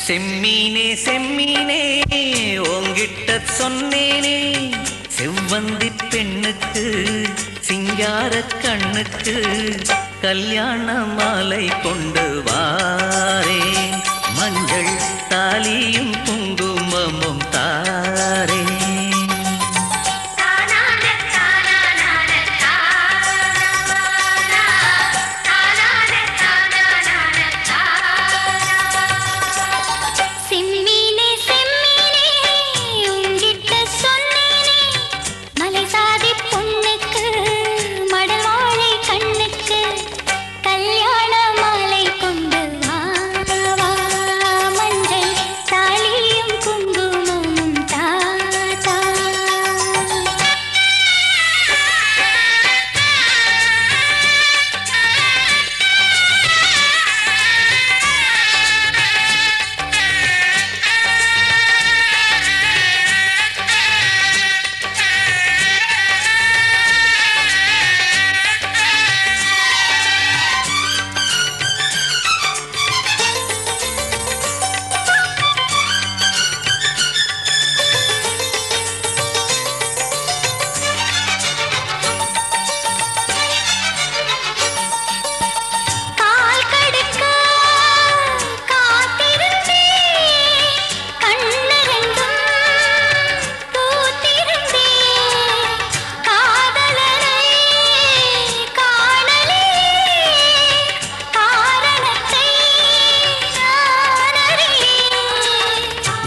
செம்மீனே செம்மீனே உங்கிட்ட சொன்னேனே, செவ்வந்தி பெண்ணுக்கு சிங்கார கண்ணுக்கு கல்யாண மாலை கொண்டு வாரேன், மஞ்சள் தாலியும் குங்குமமும் தாரேன்.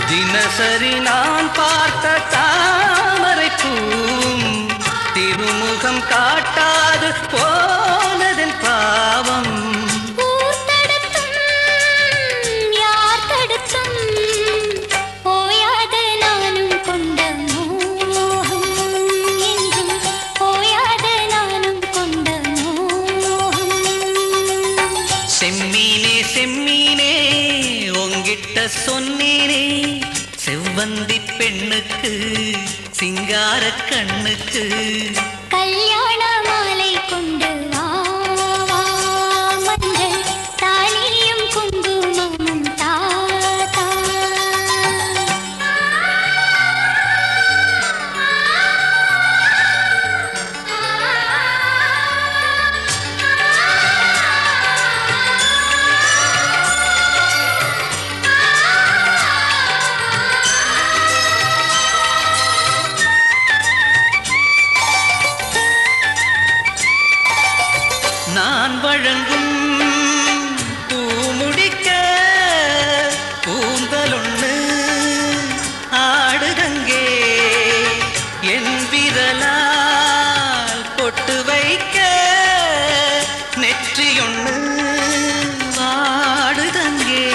தினசரி நான் பார்த்த தாமரைப்பூம் திருமுகம் காட்டாது போனதன் பாவம். யார் தடுத்தும் போயாத நானும் கொண்ட மோகம், என்றும் போயாத நானும் கொண்ட மோகம். செம்மீனே செம்மீனே உங்கிட்ட சொன்னேனே, செவ்வந்தி பெண்ணுக்கு சிங்கார கண்ணுக்கு கல்யாண மாலை கொண்டு வா, மஞ்சள் தாலியும் குங்குமமும் தாத்தா. நான் வழங்கும் பூமுடிக்க கூந்தலொண்ணு ஆடுதங்கே, என் விரலால் பொட்டு வைக்க நெற்றியொண்ணு வாடுதங்கே.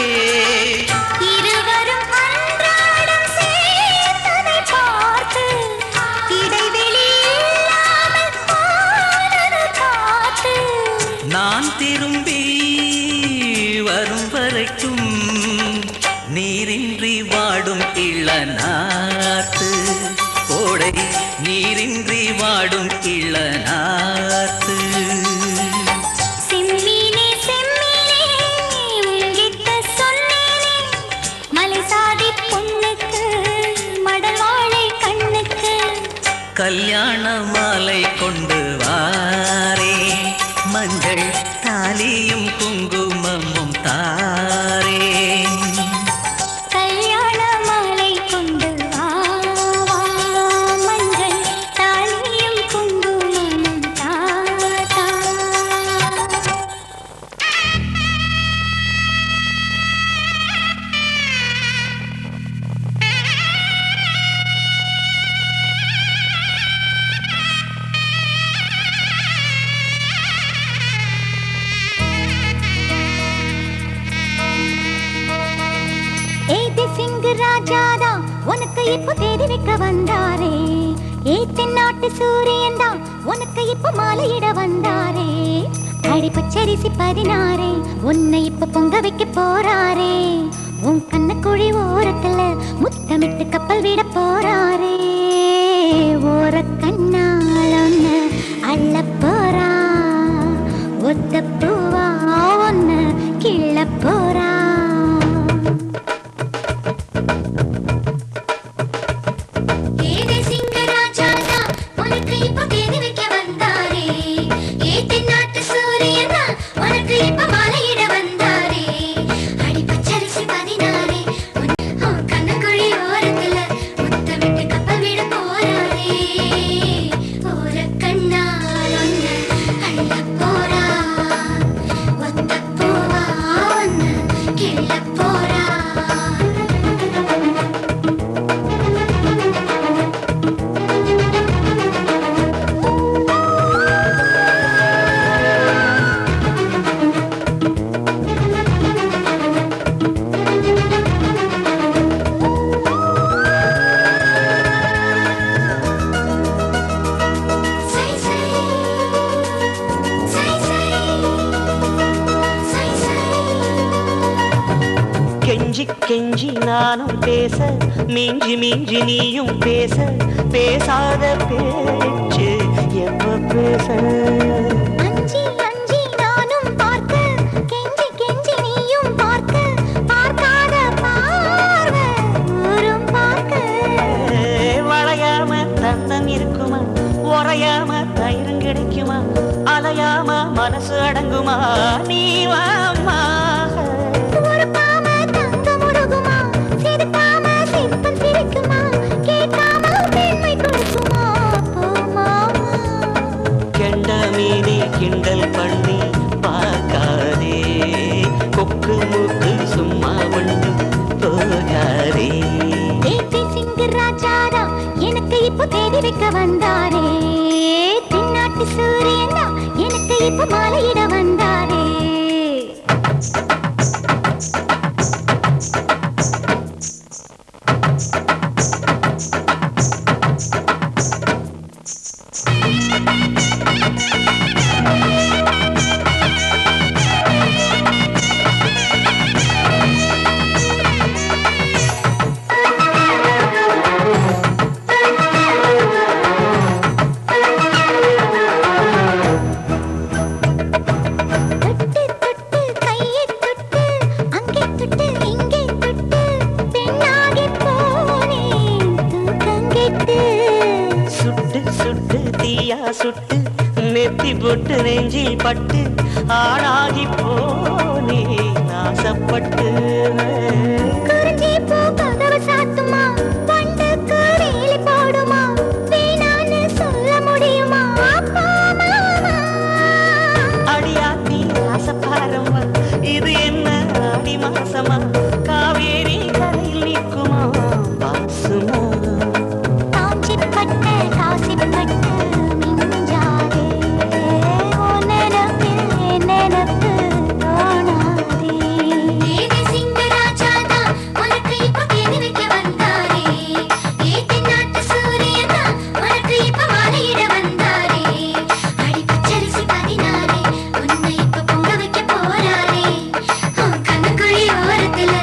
இருவரும் அன்றாடம் சேர்ந்ததை பார்த்து இடைவெளி இல்லாமல் போனது காத்து. நான் திரும்பி வரும் வரைக்கும் நீரின்றி வாடும் இளநாத்து, கோடை நீரின்றி வாடும் இளநாத்து. செம்மீனே செம்மீனே உங்கிட்ட சொன்னேனே, மலைசாதி பொண்ணுக்கு மடல் வாழை கண்ணுக்கு கல்யாண மாலை கொண்டு வாரேன், மஞ்சள் தாலியும் குங்குமமும் தாரேன். கல்யாண மாலை கொண்டு வா, மஞ்சள் தாலியும் குங்குமமும் தாத்தா. சிங்கு ராஜாதா உனக்கு இப்ப தேடி வைக்க வந்தாரே, தென்னாட்டு சூரியன் தான் உனக்கு இப்ப மாலையிட வந்தாரே. அடி பச்சரிசி 16 உன்னை இப்ப பொங்க வைக்க போறாரே, உன் கண்ணக்குழி ஓரத்துல முத்தமிட்டு கப்பல் விட போறாரே. ஓர கண்ணால் ஒன்னு அள்ள போறா, ஒத்த பூவா ஒன்னு கிள்ள போறா. கெஞ்சி கெஞ்சி நானும் பேச மிஞ்சி மிஞ்சி நீயும் பேச பேசாத பேச்சு எப்ப பேச அஞ்சி அஞ்சி நானும் பார்க்க கெஞ்சி கெஞ்சி நீயும் பார்க்க பார்க்காத பார்வை ஊரும் பார்க்க வளையாம தந்தம் இருக்குமா உறையாம தயிரும் கிடைக்குமா அலையாம மனசு அடங்குமா நீ வாம்மா உருப்பாம தங்கம் உருகுமா சிரிக்காம சிற்பம் சிரிக்குமா கேட்காம பெண்மை கொடுக்குமா போமா கெண்ட மீனி கிண்டல் பண்ணி பார்க்காதே கொக்கு மூக்கு சும்மா ஒன்று போகாதே ஏத்தி சிங்கு ராஜாரா எனக்கு இப்போ தேடி வைக்க வந்தாரே தென்னாட்டு சூரியன் தான் எனக்கு இப்போ மாலையிட வந்தாரே தொட்டு தொட்டு கையை தொட்டு அங்கே தொட்டு இங்கே தொட்டு பெண்ணாகி போனேன் தூக்கங்கெட்டு சுட்டு சுட்டு தீயா சுட்டு நெத்தி போட்டு நெஞ்சில் பட்டு ஆளாகி போனே நாசப்பட்டு குறிஞ்சி பூ கதவு சாத்துமா பண்டுக்கு வேலி போடுமா வேணான்னு சொல்ல முடியுமா அப்பா மாமா அடியாத்தி ஆசப்பாரம்மா இது என்ன ஆடி மாசமா காவேரி கரையில் நிற்குமா பாசுமா காஞ்சிப்பட்ட காசிப்பட்டு மிஞ்சாதே உன் நினப்பில் என் நினப்பு தோணாதே ஏதி சிங்கராஜாதா உனக்கு இப்போ தேடி வைக்க வந்தாரே ஏத்தி நாட்டு சூரியனா உனக்கு இப்போ மாலையிட வந்தாரே அடி பச்சரிசி 16 உன்னை இப்போ பொங்க வைக்க போறாரே உன் கண்ணுக்குழி ஓரத்துல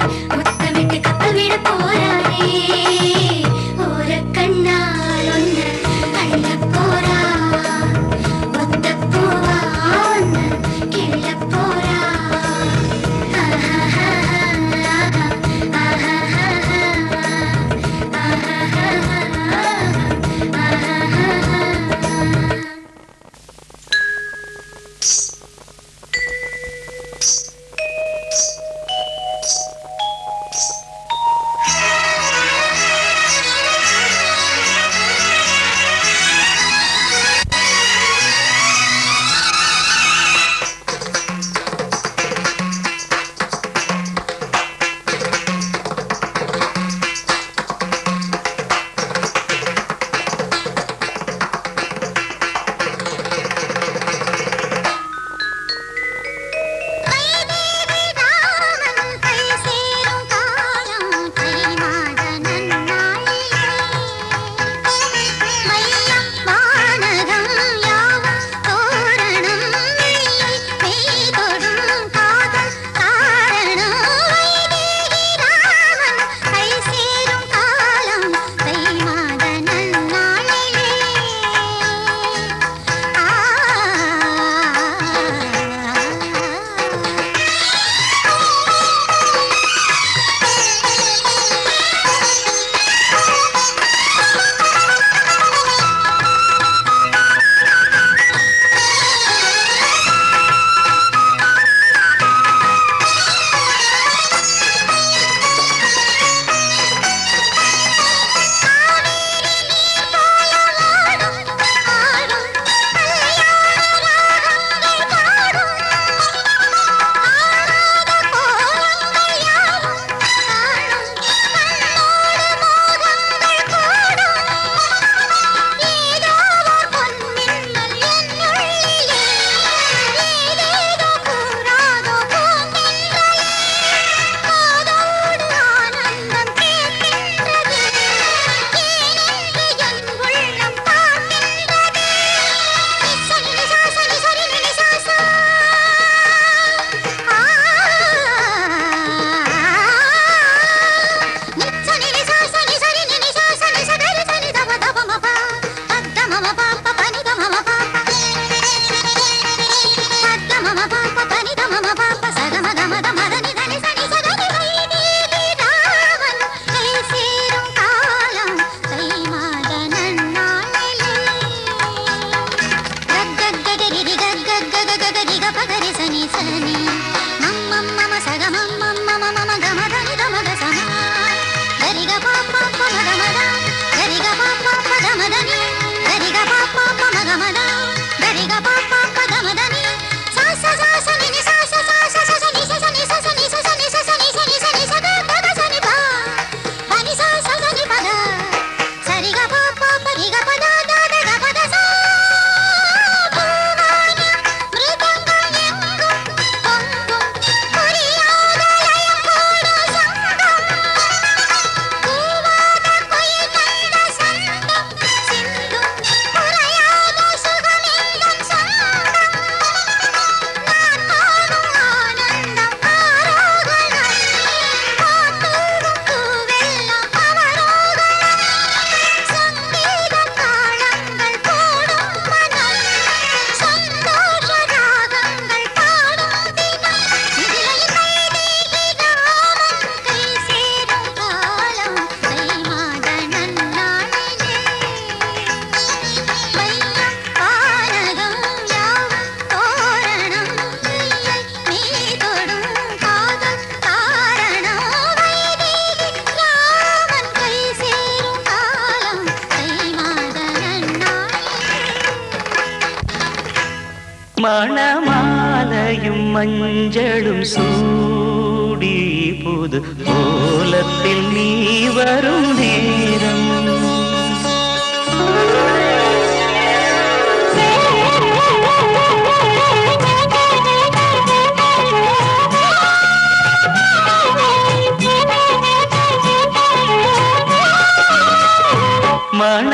மஞ்சளும் சூடி புது கோலத்தில் நீ வரும் நேரம்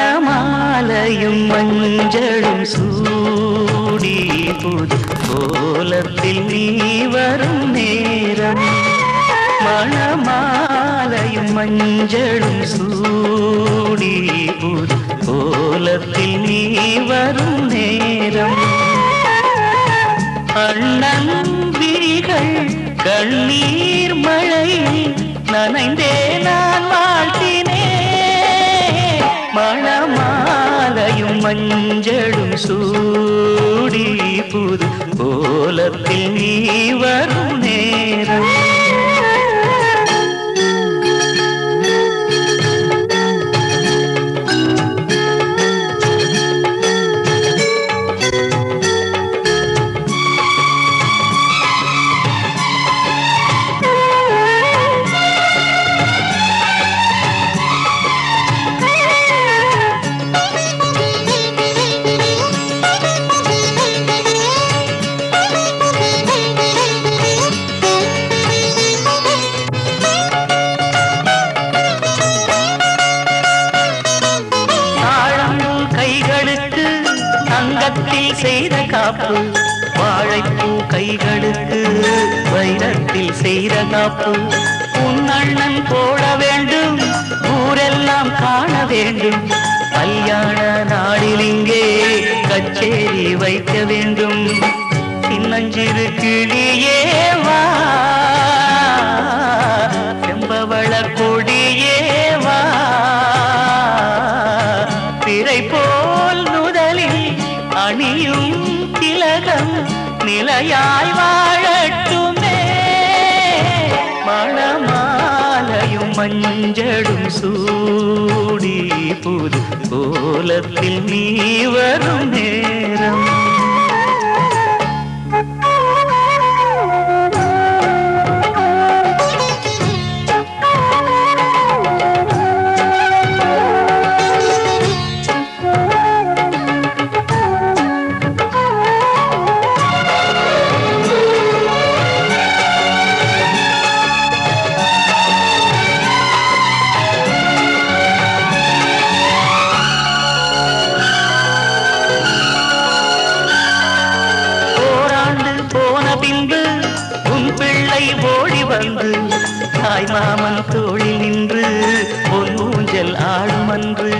மணமாலையும் மஞ்சளும் சூடி புது கோலத்தில் நீ வரும் நேரம் மணமாலையும் மஞ்சளும் சூடி புது கோலத்தில் நீ வரும் நேரம் அண்ணன் விழிகள் கண்ணீர் மழை நனைந்தே நான் வாழ்த்தினேன் மணமாலையும் மஞ்சளும் சூடி புது கோலத்தில் நீ வரும் நேரம் செய்த காப்பு வாழைப்பூ கைகளுக்கு வைரத்தில் செய்த காப்பு உன் அண்ணன் போட வேண்டும் ஊரெல்லாம் காண வேண்டும் கல்யாண நாளில் இங்கே கச்சேரி வைக்க வேண்டும் சின்னஞ்சிறு கிளியே வா செம்பவள கொடியே வா பிறை போல் நுதலில் அணியும் திலகம் நிலையாய் வாழட்டுமே மணமாலையும் மஞ்சளும் சூடி புது கோலத்தில் நீ வரும் நேரம் ஓடி வந்து தாய் மாமன் தோளில் நின்று பொன் ஊஞ்சல் ஆடும் அன்று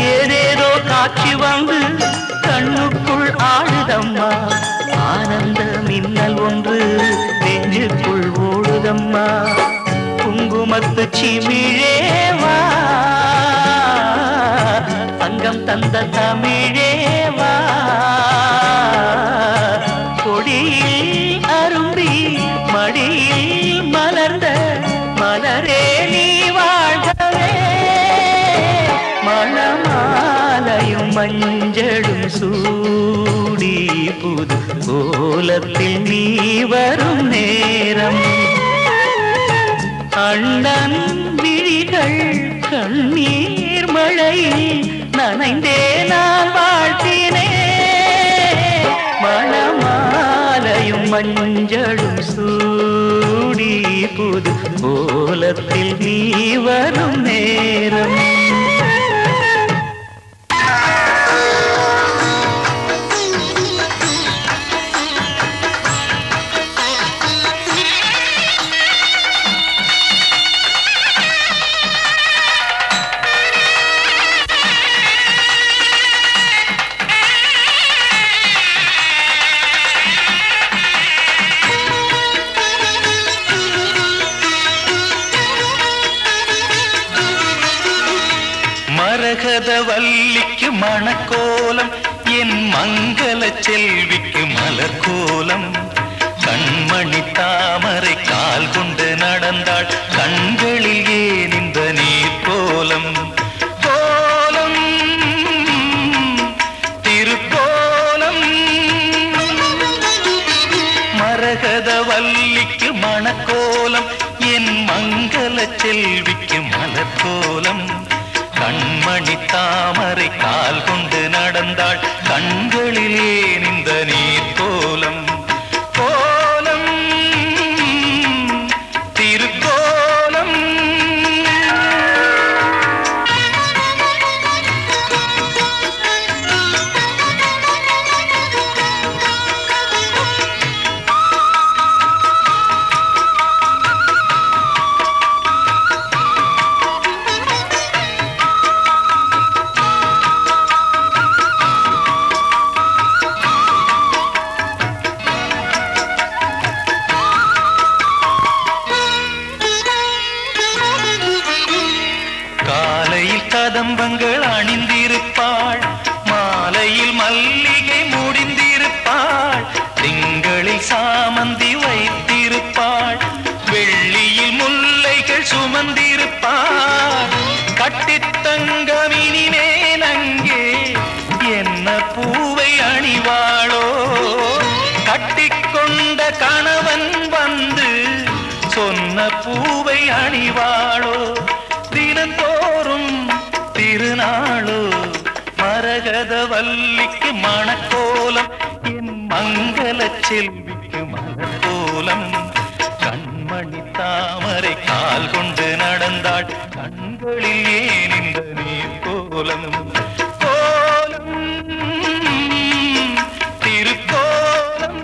ஏதேதோ காட்சி வந்து கண்ணுக்குள் ஆடுதம்மா ஆனந்த மின்னல் ஒன்று நெஞ்சுக்குள் ஓடுதம்மா குங்குமத்து சிமிழேவா தங்கம் தந்த தமிழேவா கொடியில் அரும்பி மடியில் மலர்ந்த மலரே நீ வாழ்கவே மணமாலையும் மஞ்சளும் சூடி புது கோலத்தில் நீ வரும் நேரம் அண்ணன் விழிகள் கண்ணீர் மழையில் நனைந்தே நான் வாழ்த்தினேன் மணமாலையும் மஞ்சளும் சூடி புது கோலத்தில் நீ வரும் நேரம் மரகதவல்லிக்கு மணக்கோலம் என் மங்கள செல்விக்கு மலர்கோலம் கண்மணி தாமரை கால் கொண்டு நடந்தாள் கண்களில் ஏன் இந்த நீர் கோலம் கோலம் திருக்கோலம் மரகத மரகதவல்லிக்கு மணக்கோலம் என் மங்கள செல்விக்கு மலர்கோலம் கண்மணி தாமரை கால் கொண்டு நடந்தாள் கண்களிலே நின்ற நீர் கோலம் கோலம் திருக்கோலம் காலையில் கதம்பங்கள் அணிந்திருப்பாள் மாலையில் மல்லிகை முடிந்திருப்பாள் திங்களில் சாமந்தி வைத்திருப்பாள் வெள்ளியில் முல்லைகள் சுமந்திருப்பாள் கட்டித்தங்கமினி மேலங்கே என்ன பூவை அணிவாளோ கட்டிக்கொண்ட கணவன் வந்து சொன்ன பூவை அணிவாளோ தினந்தோறும் திருநாளோ மரகதவல்லிக்கு மணக்கோலம் என் மங்கள செல்விக்கு மலர்கோலம் கண்மணி தாமரை கால் கொண்டு நடந்தாள் கண்களில் ஏன் இந்த நீர் கோலம் கோலம் திருக்கோலம்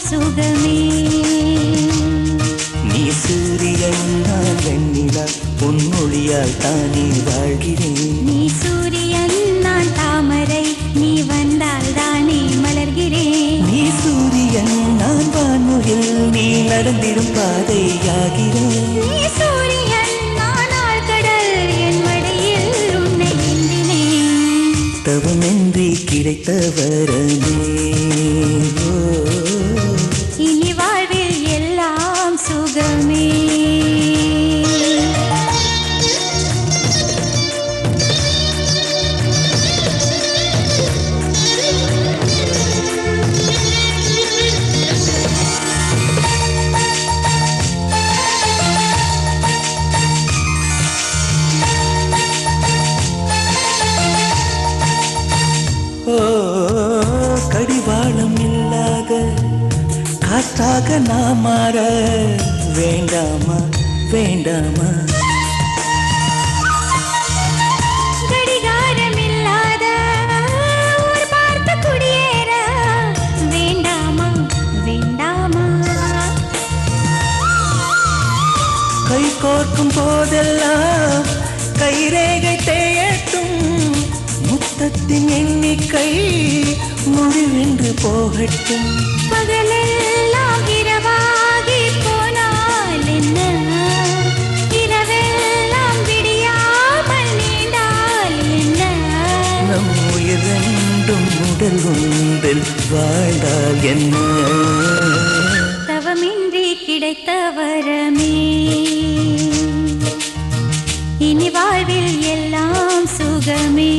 சுகமே. நீ சூரியன் நான் வெண்ணிலா பொன்னொழியால் தானே வாழ்கிறேன். நீ சூரியன் நான் தாமரை நீ வந்தால் தானே மலர்கிறேன். நீ சூரியன் நான் வான்முகில் நீ நடந்திடும் பாதையாகிறேன். நீ சூரியன் நான் ஆழ்கடல் என் மடியில் உன்னை ஏந்தினேன். தவமின்றி கிடைத்த வரமே. இனி வாழ்வில் எல்லாம் சுகமே. கடிவாளம் இல்லாத காற்றாக நாம் மாற வேண்டாமா வேண்டாமா. கடிகாரம் இல்லாத ஊர் பார்த்து குடியேற வேண்டாமா வேண்டாமா. கை கோர்க்கும் போதெல்லாம் கைரேகை தேயட்டும். முத்தத்தின் எண்ணிக்கை முடிவென்று போகட்டும். பகலெல்லாம் இரவாகி போனால் என்ன, இரவெல்லாம் விடியாமல் நீண்டால் என்ன. நம் உயிர் ரெண்டும் உடல் ஒன்றில் வாழ்ந்தால் என்ன. தவமின்றி கிடைத்த வரமே. இனி வாழ்வில் எல்லாம் சுகமே.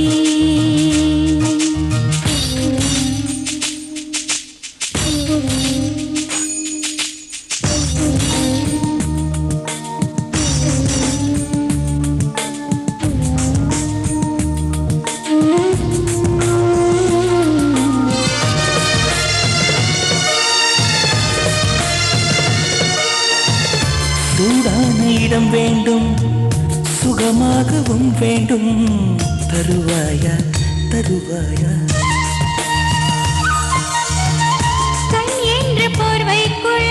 சூடான இடம் வேண்டும் சுகமாகவும் வேண்டும். தருவாயா தருவாயா. கண் என்ற போர்வைக்குள்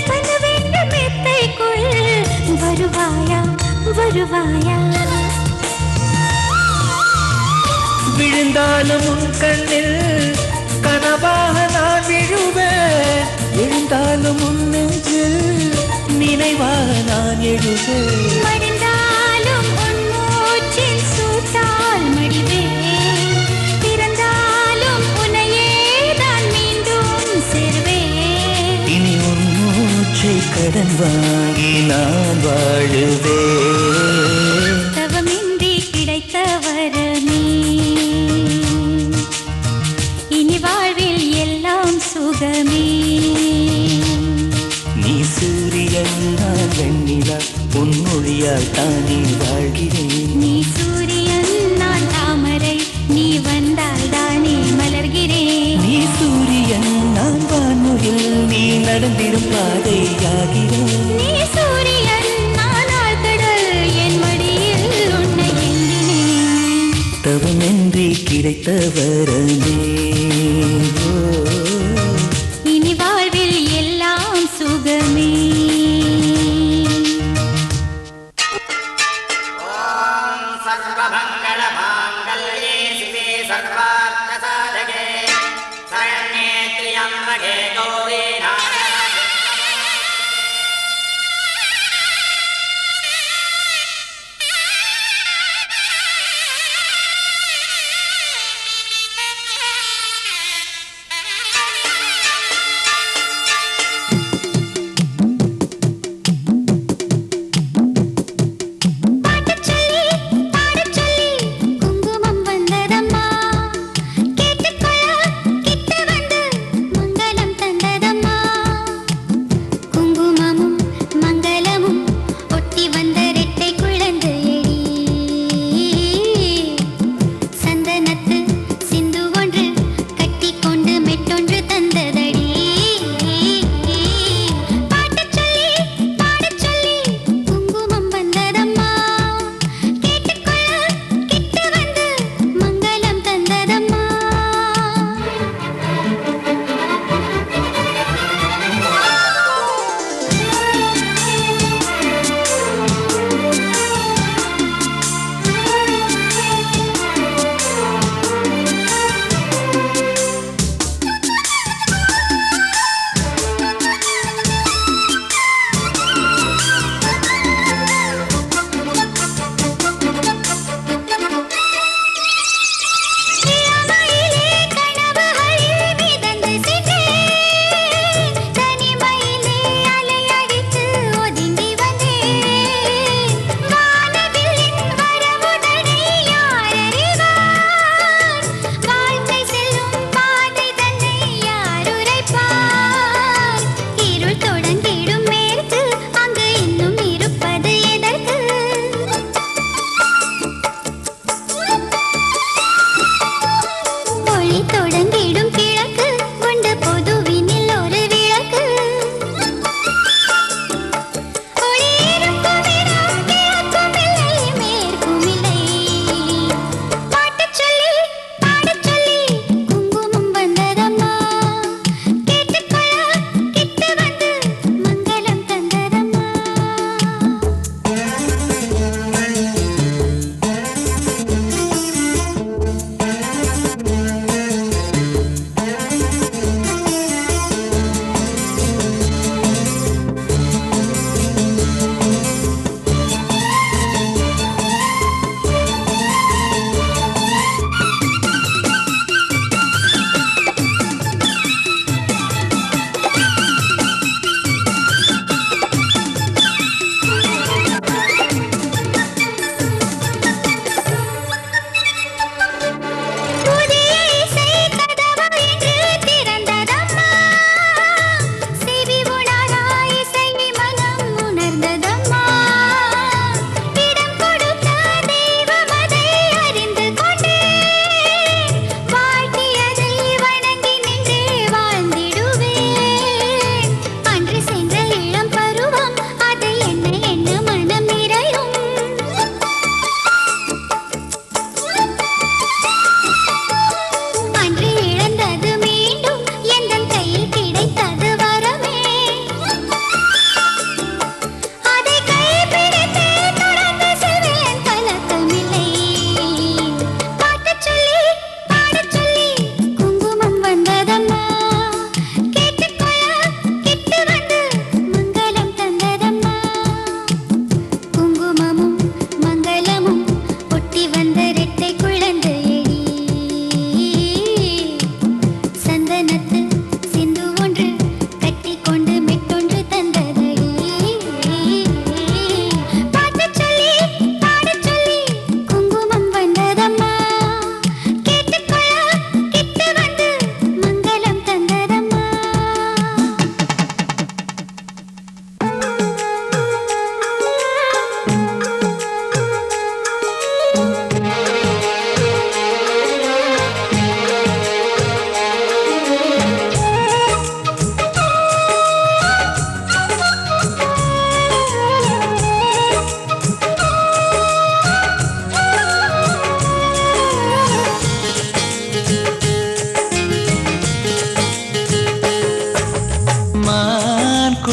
பனவென்ற மெத்தைக்குள் வருவாயா வருவாயா. விழுந்தாலும் உன் கண்ணில் கனவாக நான் விழுவேன். எழுந்தாலும் உன் நெஞ்சில் நினைவாக நான் எழுவேன். மடிந்தாலும் உன் மூச்சின் சூட்டால் மடிவேன். பிறந்தாலும் உன்னையே நான் மீண்டும் சேர்வேன். இனி உன் மூச்சை கடன் வாங்கி நான் வாழுவேன். தவமின்றி கிடைத்த வரமே. இனி வாழ்வில் எல்லாம் சுகமே. நீ சூரியன் நான் வெண்ணிலா பொன்னொழியால் தானே வாழ்கிறேன். நீ சூரியன் நான் தாமரை நீ வந்தால் தானே மலர்கிறேன். நீ சூரியன் நான் வான்முகில் நீ நடந்திடும் பாதையாகிறேன். நீ சூரியன் நான் ஆழ்கடல் என் மடியில் உன்னை ஏந்தினேன். தவமின்றி கிடைத்த வரமே. இனி வாழ்வில் எல்லாம் சுகமே. सर्वमङ्गलमाङ्गल्ये शिवे सर्वार्थसाधके शरण्ये त्र्यम्बके गौरी नारायणे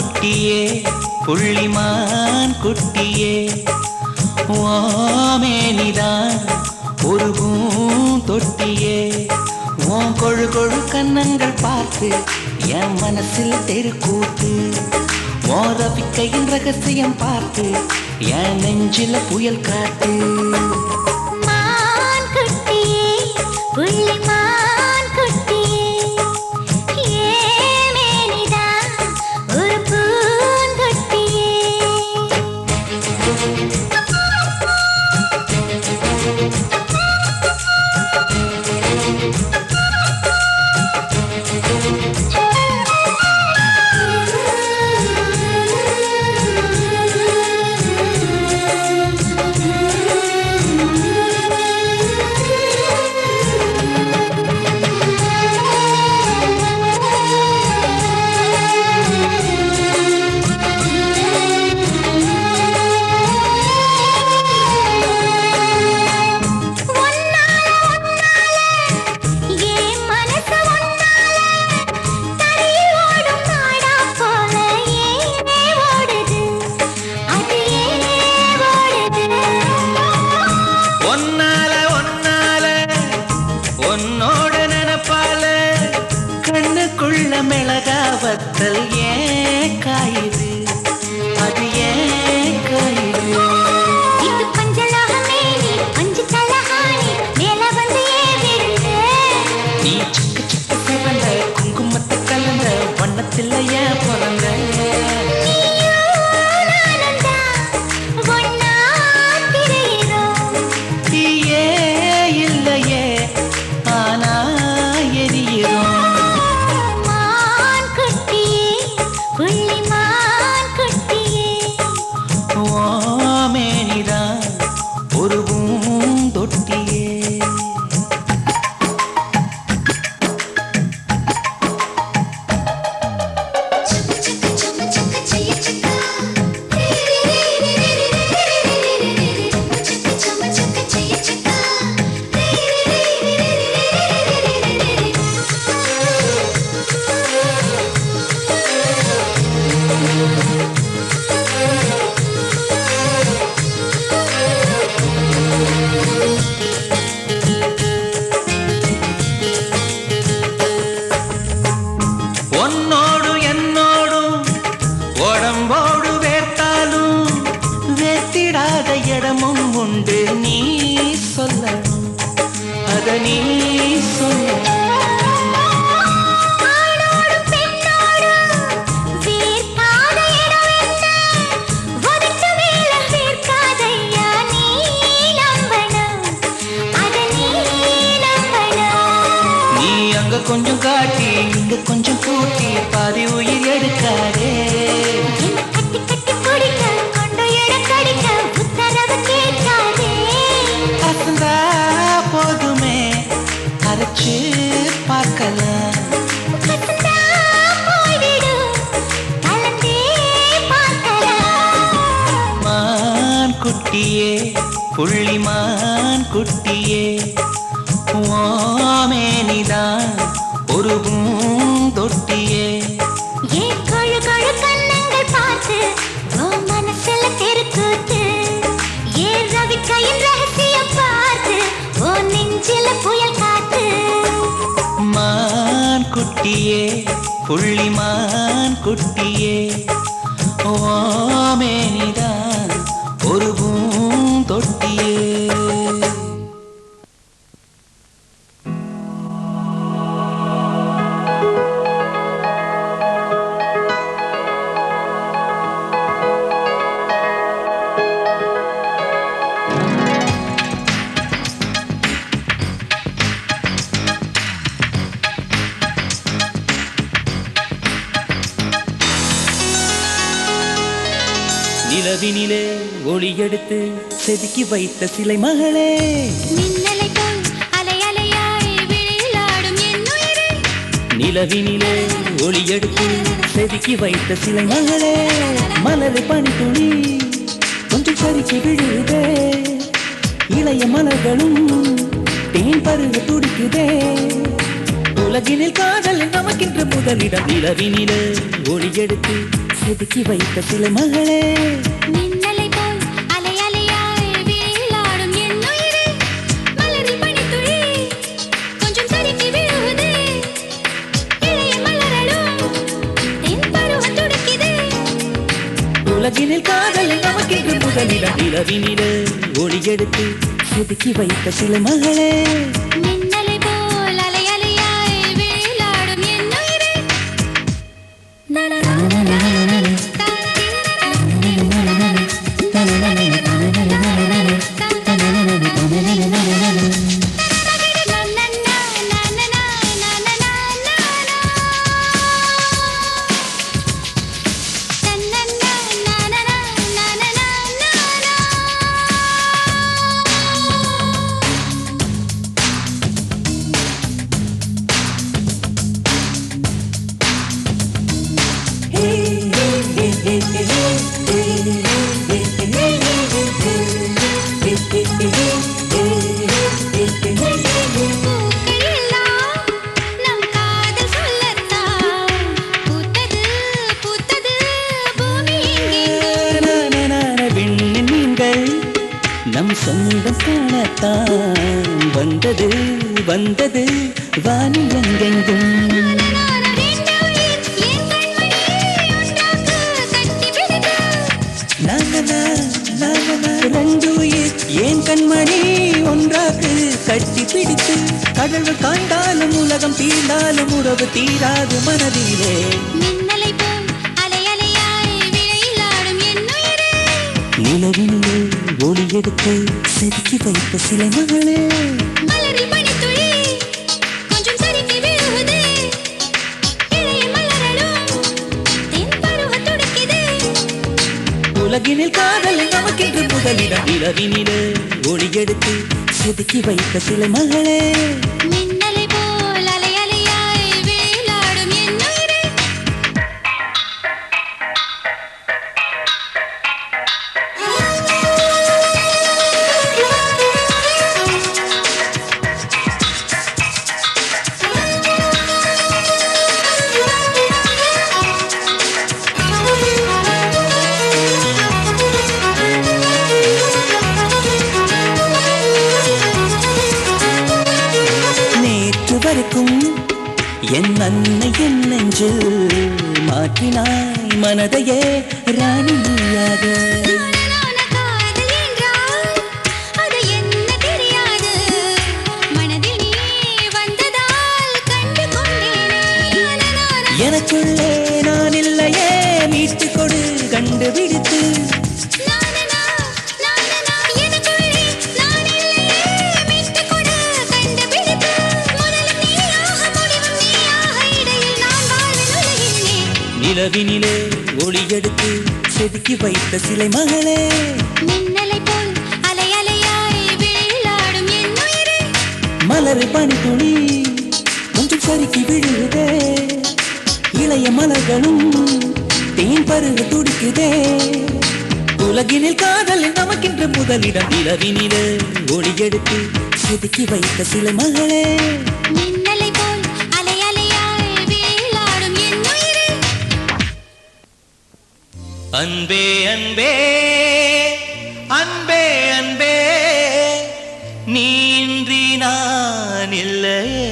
குட்டியே புள்ளிமான் குட்டியே ஓமேனிதான் ஒரு பூந்தொட்டியே உன் கொழு கொழு கண்ணங்கள் பார்த்து என் மனசில் தெருக்கூத்து உன் ரவிக்கையின் ரகசியம் பார்த்து என் நெஞ்சில புயல் காத்து மான் குட்டியே புள்ளிமான் குட்டியே ஏமேனிதான் ஒரு பூந்தொட்டியே மிளகாவத்தல் ஏன் காயுது அது ஏன் காயுது இது பஞ்சலோகமே நீ பஞ்சு தலஹானி மேல வந்து ஏறிடுது நீ சிக்கு சிக்கு சிவந்த குங்குமத்தை கலந்த வண்ணத்தில் ஏன் பிறந்த தீயே இல்லையே ஆனா எரியிறோம் ஓமேனிதான் ஒரு பூந்தொட்டியே உன்னோடு என்னோடும் உடம்போடு வேர்த்தாலும் வேத்திடாத இடமும் உண்டு நீ சொல்லணும் அத நீ சொல்ல கொஞ்சம் காட்டி இங்க கொஞ்சம் கூட்டி பாதி உயிர் எடுக்காதே கட்டி கட்டி பிடிக்க கொண்டு இழக்கடிக்க உத்தரவு கேட்காதே அசந்தா போதுமே அரைச்சு பார்க்கலாம் மான் குட்டியே புள்ளிமான் குட்டியே ஓமேனிதான் ஒரு பூந்தொட்டியே ஏன் கொழு கொழு கண்ணங்கள் பார்த்து ஓ மனசுல தெருக்கூத்து ஏன் ரவிக்கையின் ரகசியம் பார்த்து ஓ நெஞ்சில புயல் காத்து மான் குட்டியே புள்ளிமான் குட்டியே ஓமேனிதான் ஒரு பூந்தொட்டியே நிலவினிலே ஒளி எடுத்து செதுக்கி வைத்த சிலை மகளே மின்னலை போல் அலை அலையாய் விளையாடும் என் உயிரே நிலவினிலே ஒளி எடுத்து செதுக்கி வைத்த சிலை மகளே மலரை பனி துளி கொஞ்சம் சரிக்கு விழுதே இளைய மலர்களும் தேன் பருக துடிக்குதே உலகினில் காதல் நமக்கென்று முதலிடம் நிலவினிலே ஒளி எடுத்து செதுக்கி வைத்த சிலை மகளே. மின்னலை போல் அலை அலையாய் வீழாடும் என் உயிரே, மலரில் பனித்துளி கொஞ்சம் சறுக்கி விழுகுதே, இளைய மலரலும் தென் பருவம் துடிக்குதே. உலகினில் காதல் நமக்கென்று முதலிடம் நிலவினிலே ஒளி எடுத்து செதுக்கி வைத்த சிலை மகளே. மின்னலை போல் அலை அலையாய் வீழாடும் என் உயிரே. நம் காதல் சொல்லத்தான் பூத்தது பூத்தது பூமி எங்கெங்கும். விண்ணின் மீன்கள் நம் சொந்தம் காணத்தான் வந்தது வந்தது வானில் எங்கெங்கும். ரெண்டு உயிர் ஏன் கண்மணி ஒன்றாக்கு கட்டி பிடித்து கடல்கள் காய்ந்தாலும் உலகம் தீர்ந்தாலும் உறவு தீராது மனதிலே. மின்னலை போல் அலை அலையாய் விளையாடும் என் உயிரே. நிலவினிலே ஒளி எடுத்து செதுக்கி வைத்த சிலை மகளே. மலரில் பனித்துளி கொஞ்சம் சறுக்கி விழுகுதே, இளைய மலரலும் தென் பருவம் துடிக்குதே. உலகினில் காதல் நமக்கென்று முதலிடம் நிலவினிலே ஒளி எடுத்து செதுக்கி வைத்த சிலை மகளே. மின்னலை போல் அலை அலையாய் விளையாடும் என் உயிரே. நேற்று வரைக்கும் என் அன்னை என் நெஞ்சில் மாற்றினாய் மனதையே ராணியாக. காதல் என்றால் அது என்ன தெரியாது, மனதில் நீ வந்ததால் கண்டு கொண்டேனே. எனக்குள்ளே நான் இல்லையே மீட்டு கொடு கண்டுபிடித்து. எனக்குள்ளே நான் இல்லையே மீட்டுக் கொடு கண்டுபிடித்து. முதலும் நீயாக முடிவும் நீயாக, இடையில் நான் வாழ்வின் உலகிலே. நிலவினிலே ஒளி எடுத்து செதுக்கி வைத்த சிலை மகளே. மின்னலை போல் அலை அலையாய் விளையாடும் என் உயிரே. மலர் பனித்துளி கொஞ்சம் சறுக்கி விழுதே, இளைய மலர்களும் தேன் பருகு துடிக்குதே. உலகினில் காதல் நமக்கென்று முதலிடம் நிலவினிலே ஒளி எடுத்து செதுக்கி வைத்த சிலை மகளே. மின்னலை போல் அலை அலையாய் விளையாடும் என் உயிரே. அன்பே அன்பே அன்பே அன்பே நீன்றி நான் இல்லையே.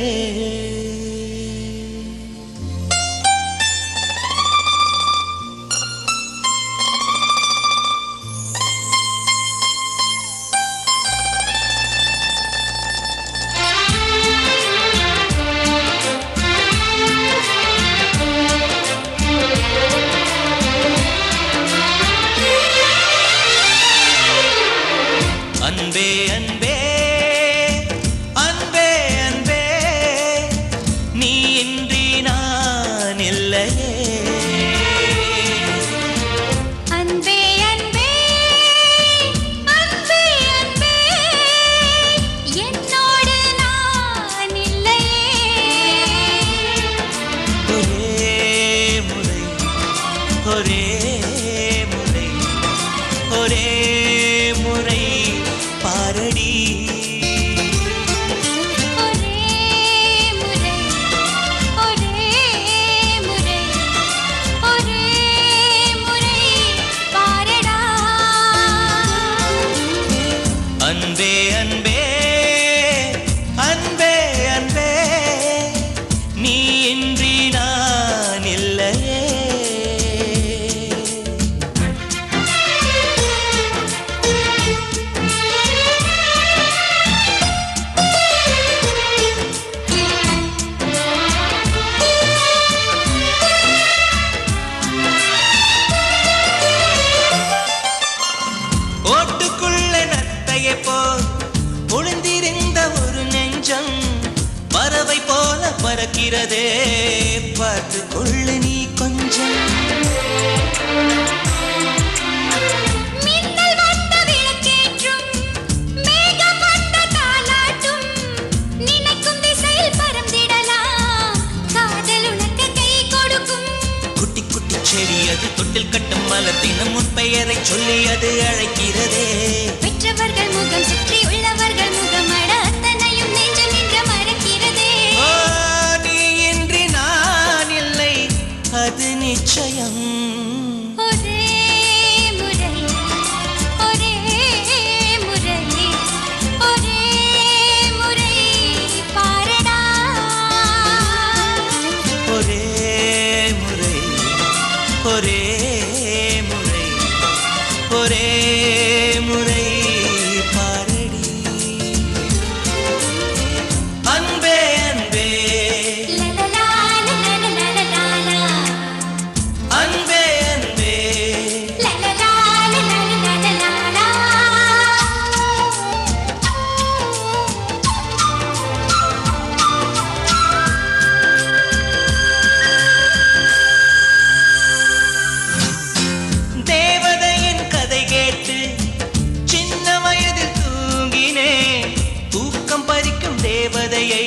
அன்பே அன்பே அன்பே அன்பே நீ இன்றி நான் இல்லையே. அன்பே அன்பே அன்பே அன்பே என்னோடு நான் இல்லையே. ஒரே முறை ஒரே முறை ஒரே முறை பாரடி. ஒரே முறை ஒரே முறை ஒரே பூச்செடி அது தொட்டில் கட்டும் மலர் தினம் உன் பெயரை சொல்லி அது அழைக்கிறதே. பெற்றவர்கள் முகம் சுற்றி உள்ளவர்கள் முகம் அட அத்தனையும் நெஞ்சம் நின்று மறக்கிறதே. ஓ, நீ இன்றி நான் இல்லை அது நிச்சயம். ஒரே முறை ஒரே முறை ஒரே முறை பாரடா. ஒரே முறை ஒரே முறை ஒரே முறை பாரடி. அன்பே அன்பே லலலா லலலலலலா அன்பே அன்பே லலலா லலலலலலா. தேவதையின் கதை கேட்டு சின்ன வயதில் தூங்கினேன். தூக்கம் பறிக்கும் தேவதையை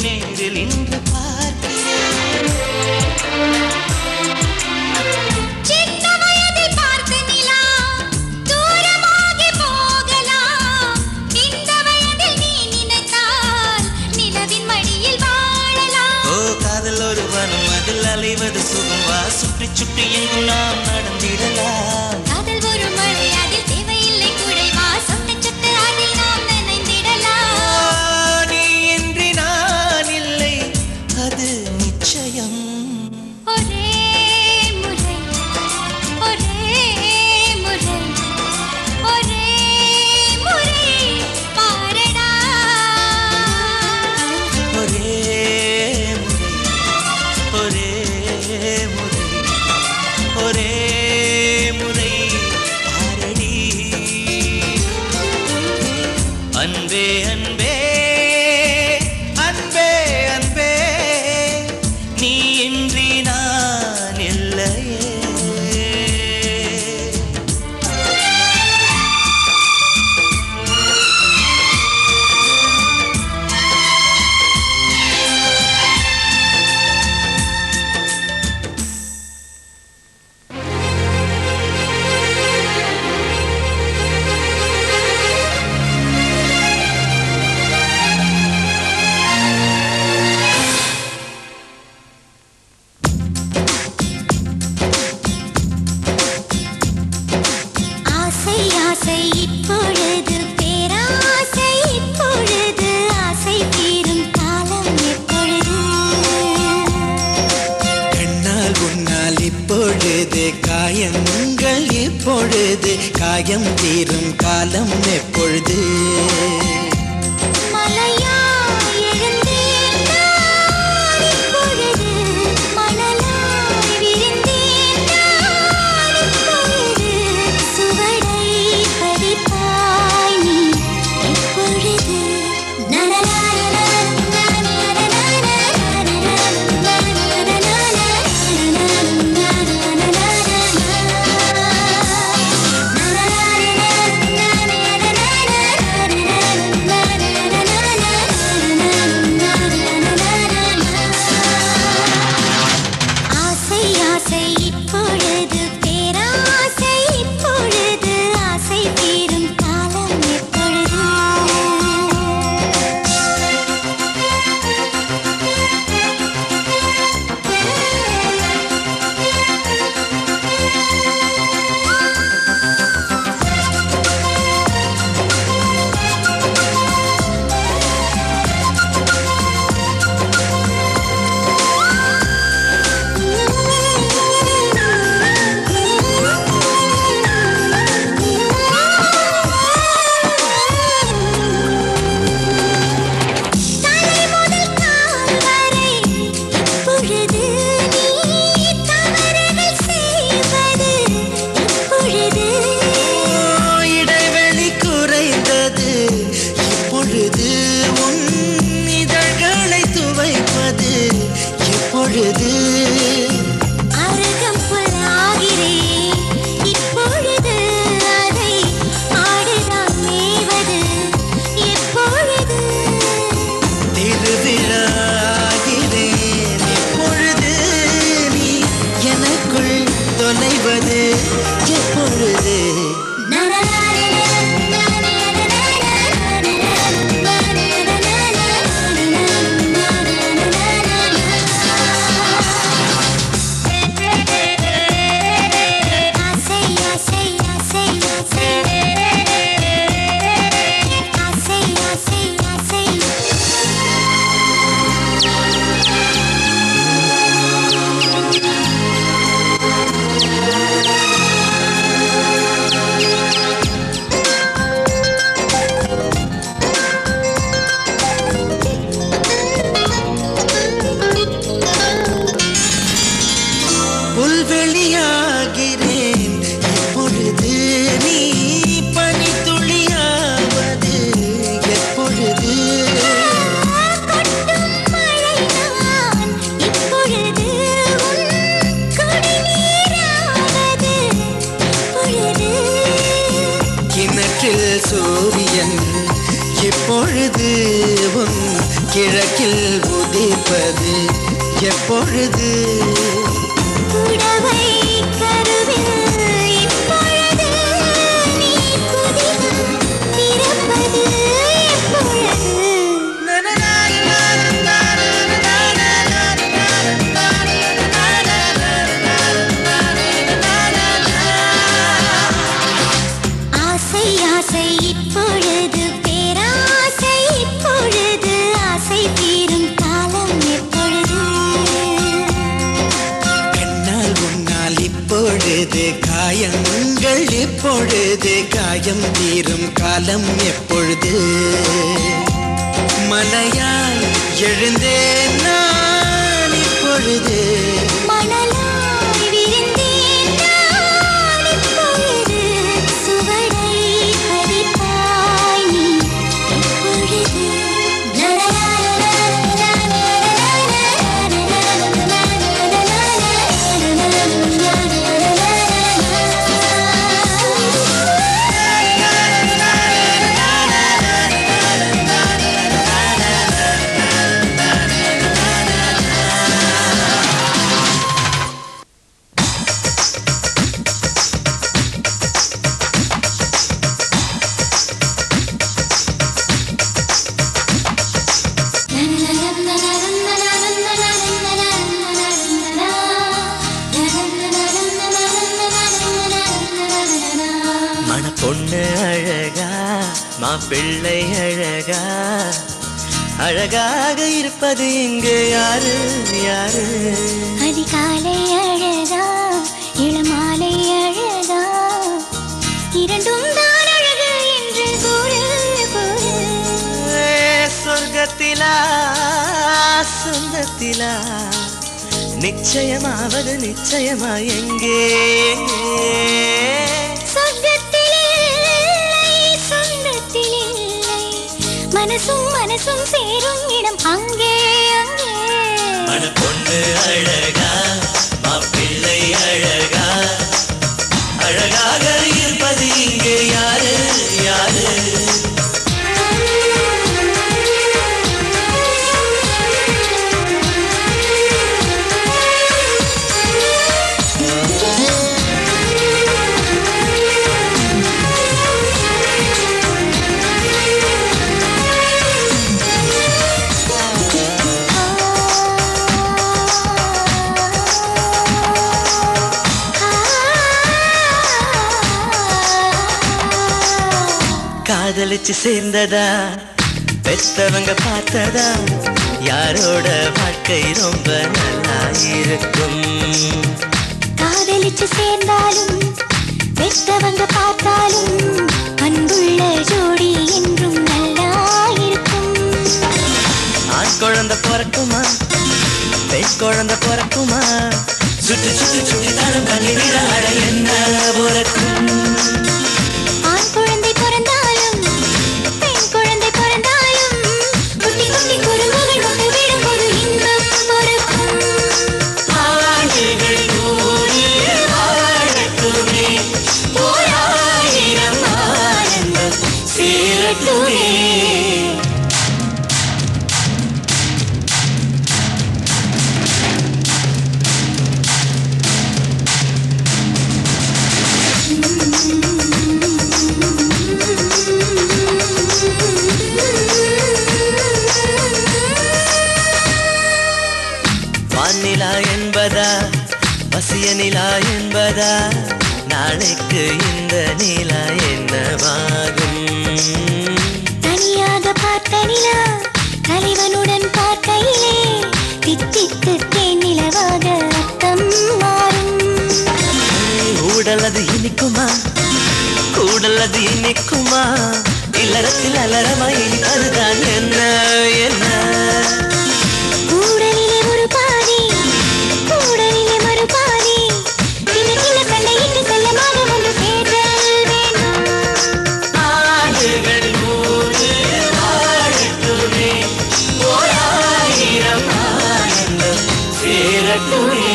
நேரில் இன்று பார்க்கிறேன். சின்ன வயதில் பார்த்த நிலா தூரமாகி போகலாம். இந்த வயதில் நீ நினைத்தால் நிலவின் மடியில் வாழலாம். ஓ, காதல் ஒரு வனம் அதில் அலைவது சுகம் வா. சுற்றி சுற்றி எங்கும் நாம் நடந்திடலாம். காதல் ஒரு மழை அதில் தேவையில்லை குடைவா. சொட்டு சொட்டு அதில் நாம் நனைந்திடலாம். நீ இன்றி நான் இல்லை அது நிச்சயம். ஒரே முறை ஒரே முறை ஒரே முறை பாரடா. ஒரே முறை ஒரே முறை ஒரே முறை பாரடி. அன்பே அன்பே அன்பே அன்பே நீ இன்றி நான் இல்லையே. ஆசை ஆசை இப்பொழுது பேராசை இப்பொழுது ஆசை தீரும் காலம் எப்பொழுது. கண்ணால் உன்னால் இப்பொழுது காயங்கள் இப்பொழுது காயம் தீரும் காலம் எப்பொழுது. மலையாய் எழுந்தேன் நான் இப்பொழுது மணலாய் விரிந்தேன் நான் இப்பொழுது. சுவடை பதிப்பாய் நீ எப்பொழுது. நனலா மனசுக்குள் தொலைவது எப்பொழுது புல்வெளியாகிறேன் எப்பொழுது நீ பனித்துளியாவது எப்பொழுது கிணற்றில் சூரியன் எப்பொழுது உன் கிழக்கில் உதிப்பது எப்பொழுது புடவை கருவில் இப்பொழுது நீ புதினம் திறப்பது எப்பொழுது ஆசை ஆசை இப்பொழுது பேராசை இப்பொழுது ஆசை தீரும் காலம் எப்பொழுது கண்ணால் உன்னால் இப்பொழுது காயங்கள் இப்பொழுது காயம் தீரும் காலம் எப்பொழுது மலையால் எழுந்தேன் நான் இப்பொழுது மணலாய் விரிந்தேன் நான் இப்பொழுது சுவடை பதிப்பாய் நீ இப்பொழுது மணப்பொண்ணு அழகா மாப்பிள்ளை அழகா அழகாக இருப்பது இங்கு யாரு யாரு அதிகாலை அழகா இளமாலை அழகா இரண்டும் தான் அழகு என்று கூறு கூறு சொர்க்கத்திலா சொந்தத்திலா நிச்சயமாவது நிச்சயமா எங்கே சொர்க்கத்தில் இல்லை சொந்தத்தில் இல்லை மனசும் மனசும் சேரும் இடம் அங்கே அங்கே மணப்பொண்ணு அழகா மாப்பிள்ளை அழகா அழகாக இருப்பது இங்கே யாரு யாரு காதலிச்சு சேர்ந்ததா பெத்தவங்க பார்த்ததா யாரோட வாழ்க்கை ரொம்ப நல்லா இருக்கும் காதலிச்சு சேர்ந்தாலும் பெற்றவங்க பார்த்தாலும் அன்புள்ள ஜோடி என்றும் நல்லா இருக்கும் ஆண் குழந்தை பிறக்குமா பெண் குழந்தை பிறக்குமா சுட்டு சுட்டு சுட்டி தரம் பண்ணிவிட அட என்ன பிறக்கும் ஆண் குழந்தை பிறந்தாலும் பெண் குழந்தை பிறந்தாலும் குட்டி குட்டி குறும்புகள் கொண்டு விடும் ஒரு இன்பம் பிறக்கும் ஆண்டுகள் கூடி வாழட்டுமே ஓராயிரம் ஆனந்தம் சேரட்டுமே என்பதா நாளைக்கு இந்த நிலா என்னவாகும் தனியாக பார்த்த நிலா தலைவனுடன் பார்க்கையிலே தித்தித்து தேனிலவாக அர்த்தம் மாறும் கூடல் அது இனிக்குமா கூடல் அது இனிக்குமா இல்லறத்தில் அலறமா இனிப்பதுதான் என்ன என்ன கூடலிலே ஒரு பாதி கூடலிலே மறு பாதி சின்ன சின்ன சண்டையிட்டு செல்லமாக ஒன்று சேர்த்தல் வேண்டும் ஆடுகள் மூடு வாழட்டுமே ஓராயிரம் ஆனந்தம் சேரட்டுமே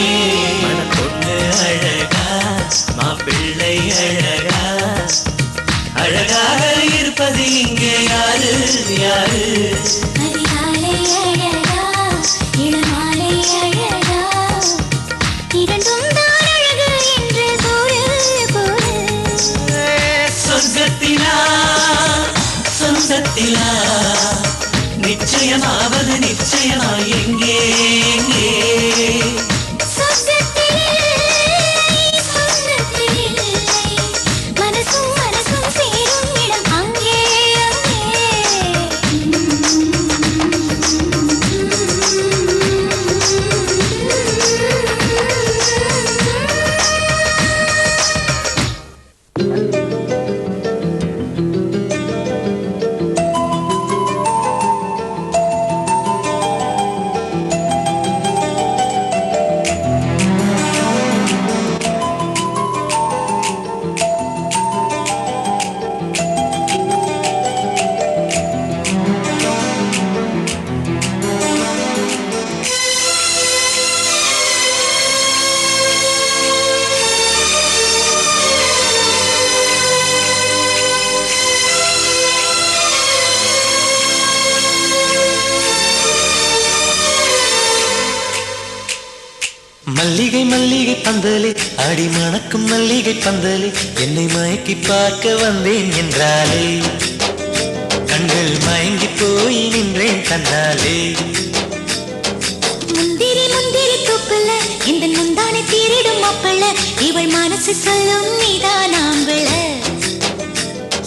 மனப்பொண்ணு அழகா மாப்பிள்ளை அழகா அழகாக இருப்பது இங்கே யாரு யாரு அதிகாலை அழகா இளமாலை அழகா இரண்டும் தான் அழகு என்று கூறு கூறு சொர்க்கத்திலா சொந்தத்திலா நிச்சயமாவது நிச்சயமா எங்கே எங்கே மனசும் மனசும் சேரும் இடம் அங்கே மல்லிகை மல்லிகை பந்தலே ஆடி மணக்கும் மல்லிகை பந்தலே என்னை மயக்கி பார்க்க வந்தேன் என்றாலே கண்கள் மயங்கி போய் நின்றேன் தன்னாலே முந்திரி முந்திரி தூப்பல இந்த முந்தானை தீரிடும் மாப்பள்ள இவள் மனசு சொல்லும் நீதான் ஆம்பள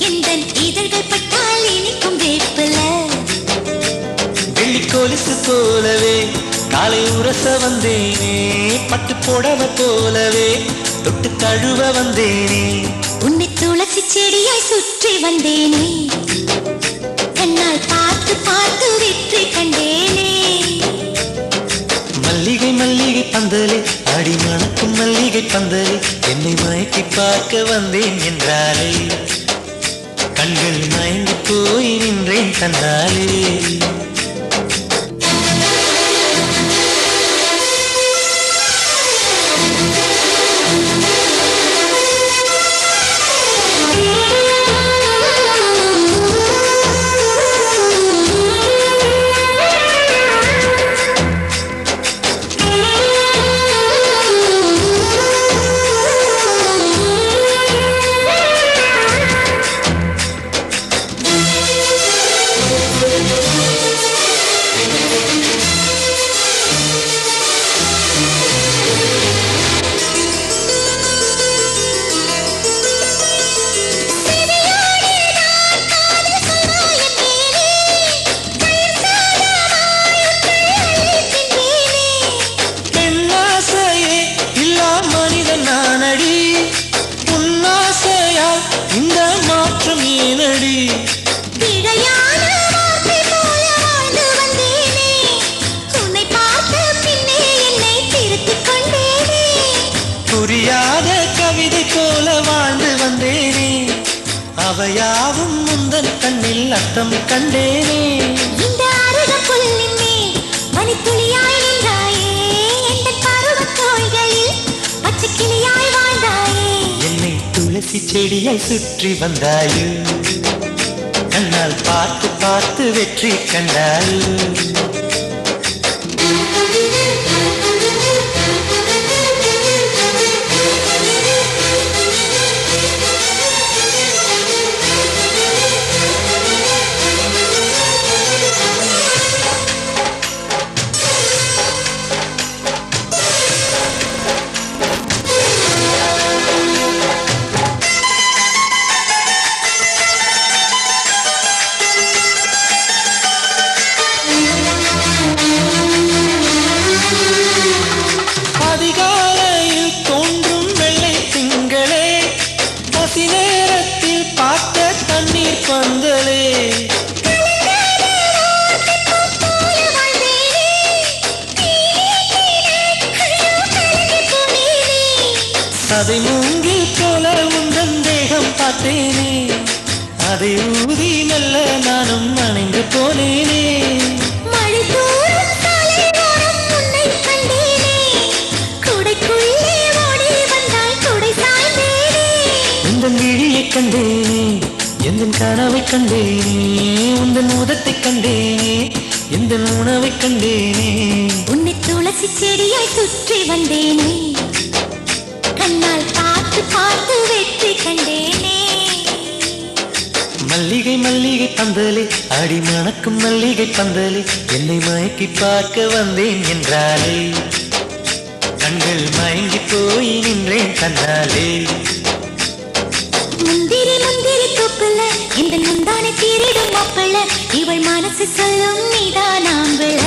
இந்த இதழ்கள் பட்டால் இனிக்கும் வேப்பல வெள்ளி கொலுசு போலவே காலை உரச வந்தேனே பட்டு புடவை போலவே தொட்டு தழுவ வந்தேனே உன்னை துளசி செடியாய் சுற்றி வந்தேனே கண்ணால் பார்த்து பார்த்து வெற்றி கண்டேனே மல்லிகை மல்லிகை பந்தலே அடி மணக்கும் மல்லிகை பந்தலே என்னை மயக்கி பார்க்க வந்தேன் என்றாலே கண்கள் மயங்கி போய் நின்றேன் தன்னாலே புரியாத கவிதை போல வாழ்ந்து வந்தேனே அவையாவும் முந்தன் கண்ணில் அர்த்தம் கண்டேனே இந்த அருக புல்லின் மேல் மணித்துளியாய் நின்றாயே எந்தன் பருவத் தோள்களில் பச்சைக் கிளியாய் வாழ்ந்தாயே என்னை துளசி செடியாய் சுற்றி வந்தாயோ கண்ணால் பார்த்து பார்த்து வெற்றி கண்டாயோ பந்தலே அதை மூங்கி போல உந்தன் தேகம் பார்த்தேனே அதை ஊதி மெல்ல நானும் நனைந்து போனேனே உந்தன் விழியை கண்டேனே எந்தன் கனவை கண்டேனே உந்தன் உதத்தை கண்டேனே எந்தன் உணவை கண்டேனே உன்னை துளசி செடியாய் சுற்றி வந்தேனே கண்ணால் பார்த்து பார்த்து வெற்றி கண்டேனே மல்லிகை மல்லிகை பந்தலே அடி மணக்கும் மல்லிகை பந்தலே என்னை மயக்கி பார்க்க வந்தேன் என்றாலே கண்கள் மயங்கி போய் நின்றேன் கண்ணாலே முந்திரி முந்திரி தூப்புல இந்த முந்தானை தீரிடும் மாப்பிள்ள இவள் மனசு சொல்லும் நீதான் ஆம்பிள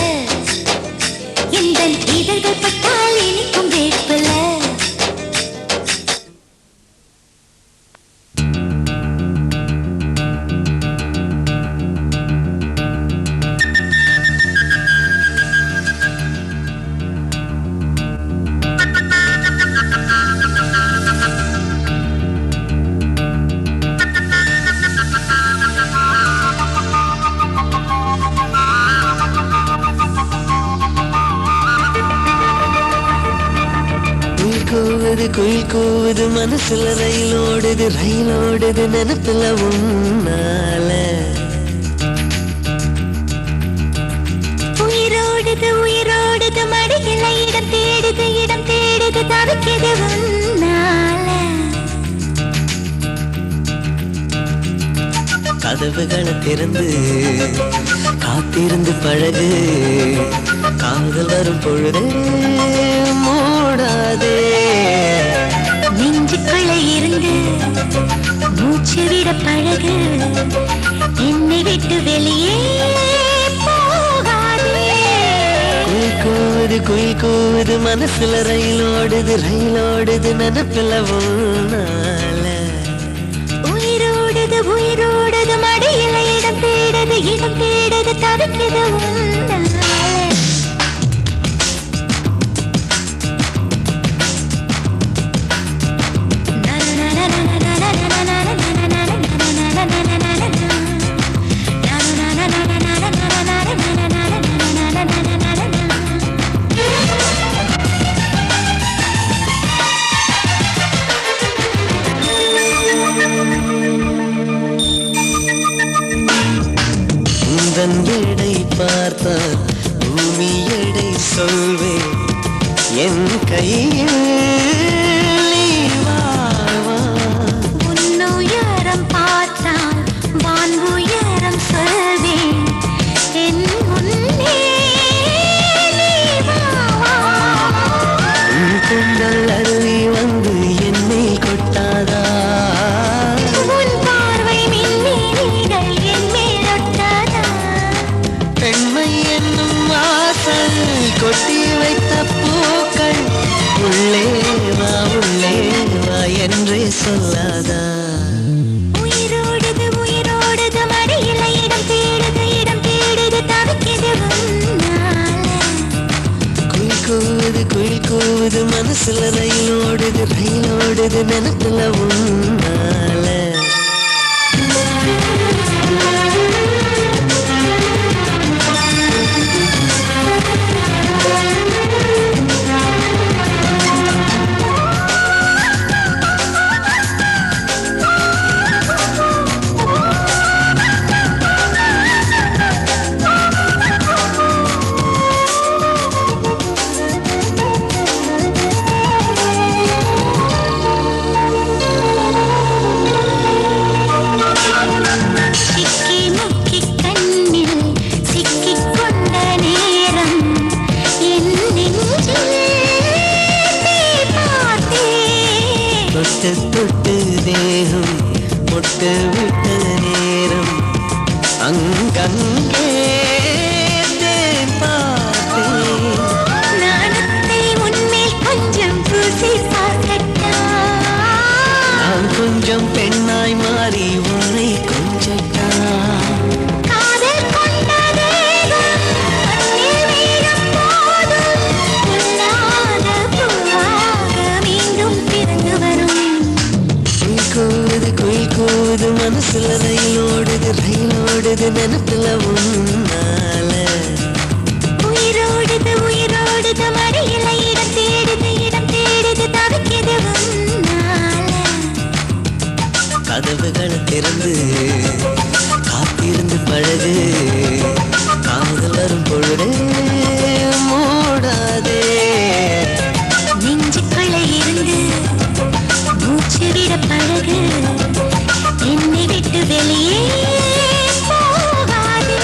இந்த இதழ்கள் பட்டால் இனிக்கும் வேப்பில குயில் கூவுது மனசுல ரயிலோடுது ரயிலோடுது நினப்புல உன்னால உயிரோடுது உயிரோடுது மடியில இடம் தேடுது தவிக்குது உன்னால கதவுகளை திறந்து காத்திருந்து பழகு காதல் வரும் பொழுது மூடாதே நெஞ்சுக்குள்ள இருந்து மூச்சு விட பழகு என்னை விட்டு வெளியே போகாதே குயில் கூவுது மனசுல ரயிலோடுது ரயிலோடுது நினப்புல உன்னால உயிரோடுது உயிரோடுது மடியில இடம் தேடுது தவிக்குது உன்னால உந்தன் எடை பார்த்தால் பூமி எடை சொல்வேன் என் கையில் நீ வா, வா. உன்னுயரம் பார்த்தால் வான் உயரம் சொல்வேன் என் முன்னே நீ வா, வா. உன் குண்டல் அருவி வந்து என்னை கொட்டாதா உன் பார்வை மின்மினிகள் என் மேல் ஒட்டாதா பெண்மை என்னும் வாசல் கொட்டி வைத்த பூக்கள் உள்ளே வா என்றே சொல்லாதா உயிரோடுது உயிரோடுது மடியில இடம் தேடுது தவிக்குது உன்னால குயில் கூவுது மனசுல ரயிலோடுது ரயிலோடுது நினப்புல உன்னால தொட்டு தேகம் முட்டு விட்ட நேரம் அங்கங்கே பார்த்தேன் நாணத்தை உன்மேல் கொஞ்சம் பூசி பார்க்கட்டா நான் கொஞ்சம் பெண்ணாய் மாறி உன்னை கொஞ்சம் குயில் கூவுது மனசுல ரயிலோடுது நினைப்புல உன்னால உயிரோடுது மடியில இடம் தேடுது தவிக்குது உன்னால கதவுகளை திறந்து காத்திருந்து பழகு காதல் வரும் பொழுதே மூடாதே நெஞ்சுக்குள்ள இருந்து மூச்சு விட பழகு என்னை விட்டு வெளியே போகாதே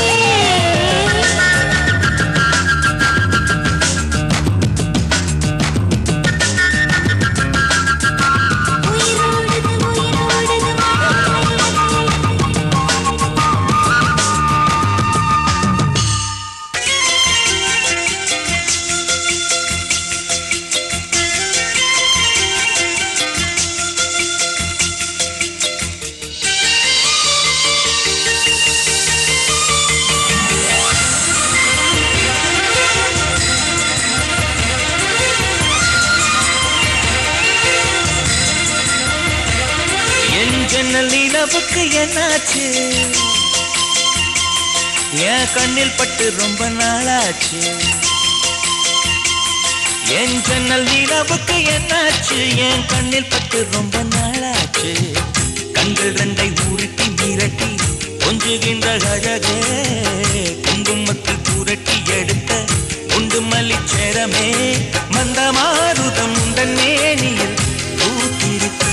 ஜன்னல் நிலவுக்கு என்னாச்சு என் கண்ணில் பட்டு ரொம்ப நாளாச்சு என் ஜன்னல் நிலவுக்கு என்னாச்சு என் கண்ணில் பட்டு ரொம்ப நாளாச்சு கண்கள் ரெண்டை உருட்டி மிரட்டி கொஞ்சுகின்ற அழகே குங்குமத்தில் புரட்டி எடுத்த குண்டு மல்லிச்சேரமே மந்த மாருதம் உண்டன் மேனியில் பூத்திருக்கு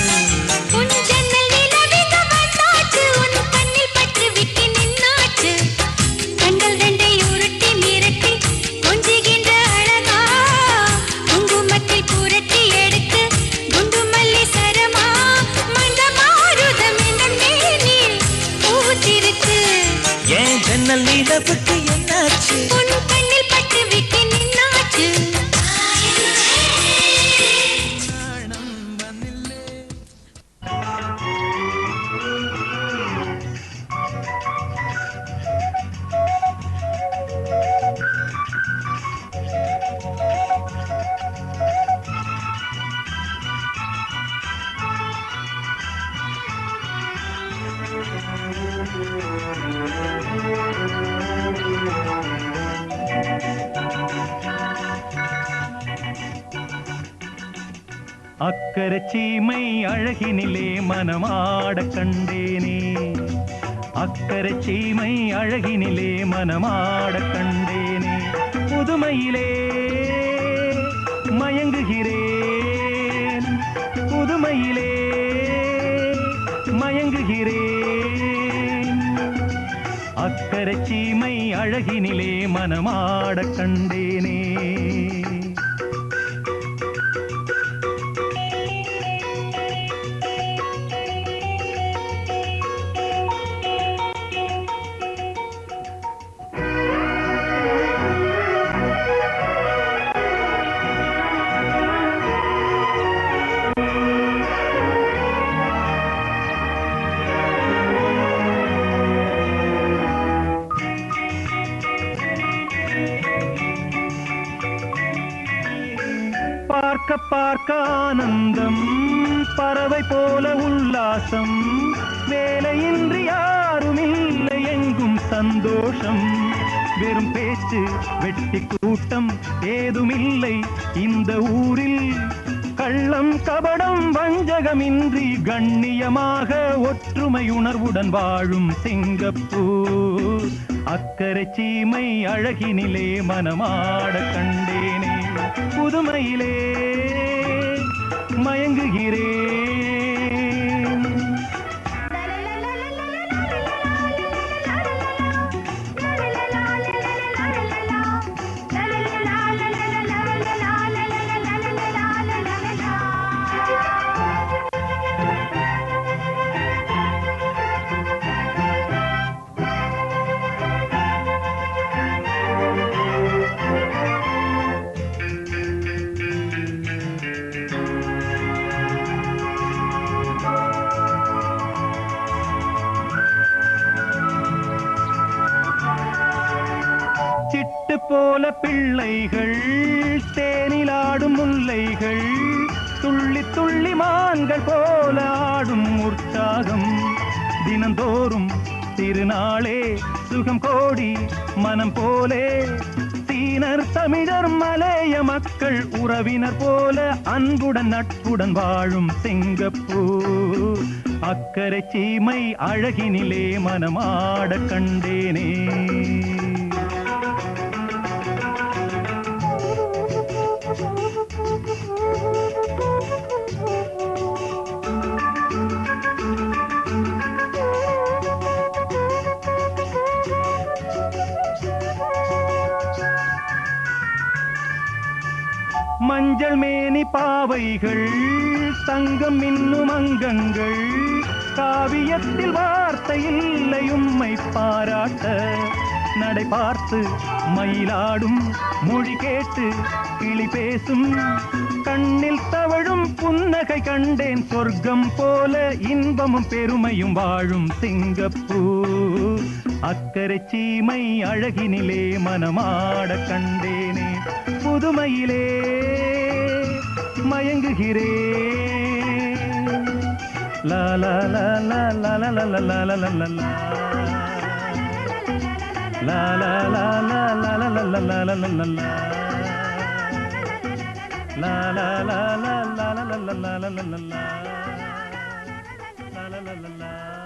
ஜன்னல் நிலவுக்கு என்னாச்சு உன் கண்ணில் பட்டு விட்டு நின்னாச்சு அக்கரை சீமை அழகினிலே மனமாட கண்டேனே அக்கரை சீமை அழகினிலே மனமாட கண்டேனே புதுமையிலே மயங்குகிறேன் புதுமையிலே மயங்குகிறேன் அக்கரை சீமை அழகினிலே மனமாட கண்டேனே பார்க்க பார்க்க ஆனந்தம் பறவை போல உல்லாசம் வேலையின்றி யாரும் இல்லை எங்கும் சந்தோஷம் வெறும் பேச்சு வெட்டி கூட்டம் ஏதுமில்லை இந்த ஊரில் கள்ளம் கபடம் வஞ்சகமின்றி கண்ணியமாக ஒற்றுமை உணர்வுடன் வாழும் சிங்கப்பூர் அக்கரை சீமை அழகினிலே மனமாட கண்டேனே புதுமையிலே மயங்குகிறேன் சிட்டு போல பிள்ளைகள் தேனிலாடும் முல்லைகள் துள்ளி துள்ளி மான்கள் போல பாடும் உற்சாகம் தினந்தோறும் திருநாளே சுகம் கோடி மனம் போலே சீனர் தமிழர் மலைய மக்கள் உறவினர் போல அன்புடன் நட்புடன் வாழும் சிங்கப்பூர் அக்கரை சீமை அழகினிலே மனமாட கண்டேனே மஞ்சள் மேனி பாவைகள் தங்கம் இன்னும் அங்கங்கள் காவியத்தில் வார்த்தை இல்லை உம்மை பாராட்ட நடை பார்த்து மயிலாடும் மொழி கேட்டு கிளி பேசும் கண்ணில் தவழும் புன்னகை கண்டேன் சொர்க்கம் போல இன்பமும் பெருமையும் வாழும் சிங்கப்பூர் அக்கரை சீமை அழகினிலே மனமாட கண்டேனே புதுமையிலே மயங்குகிறே லா லா லா லா லா லா லா லா லா லா லா லா La la la la la la la la la la la la la La la la la la la la la la la la la la la la la la